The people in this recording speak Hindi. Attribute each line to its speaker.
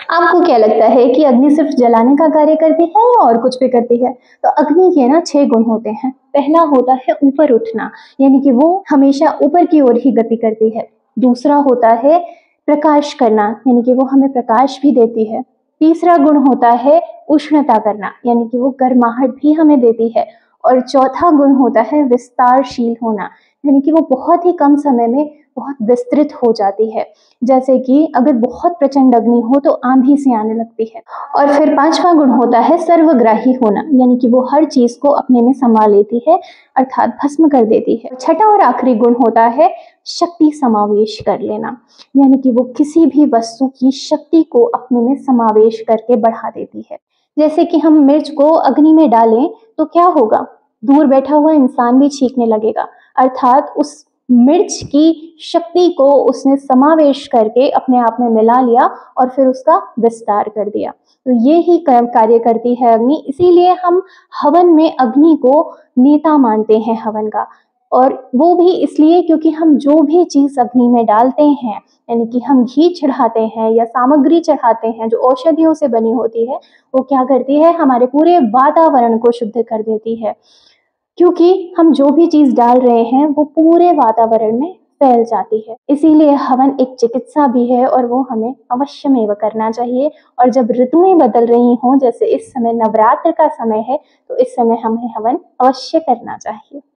Speaker 1: आपको क्या लगता है कि अग्नि सिर्फ जलाने का कार्य करती है या और कुछ भी करती है? तो अग्नि के ना 6 गुण होते हैं। पहला होता है ऊपर उठना, यानी कि वो हमेशा ऊपर की ओर ही गति करती है। दूसरा होता है प्रकाश करना, यानी कि वो हमें प्रकाश भी देती है। तीसरा गुण होता है उष्णता करना, यानी कि वो गर्माहट भी हमें देती है। और चौथा गुण होता है विस्तारशील होना, यानी कि वो बहुत ही कम समय में बहुत विस्तृत हो जाती है। जैसे कि अगर बहुत प्रचंड अग्नि हो तो आंधी सी आने लगती है। और फिर पांचवा गुण होता है सर्वग्राही होना, यानी कि वो हर चीज को अपने में समा लेती है, अर्थात भस्म कर देती है। छठा और आखिरी गुण होता है शक्ति समावेश कर लेना, यानी कि वो किसी भी वस्तु की शक्ति को अपने में समावेश करके बढ़ा देती है। जैसे कि हम मिर्च को अग्नि में डालें तो क्या होगा, दूर बैठा हुआ इंसान भी छींकने लगेगा, अर्थात उस मिर्च की शक्ति को उसने समावेश करके अपने आप में मिला लिया और फिर उसका विस्तार कर दिया। तो ये ही कार्य करती है अग्नि, इसीलिए हम हवन में अग्नि को नेता मानते हैं हवन का। और वो भी इसलिए क्योंकि हम जो भी चीज अग्नि में डालते हैं, यानी कि हम घी चढ़ाते हैं या सामग्री चढ़ाते हैं जो औषधियों से बनी होती है, वो क्या करती है, हमारे पूरे वातावरण को शुद्ध कर देती है। क्योंकि हम जो भी चीज डाल रहे हैं वो पूरे वातावरण में फैल जाती है। इसीलिए हवन एक चिकित्सा भी है और वो हमें अवश्यमेव करना चाहिए। और जब ऋतुएं बदल रही हों, जैसे इस समय नवरात्र का समय है, तो इस समय हमें हवन अवश्य करना चाहिए।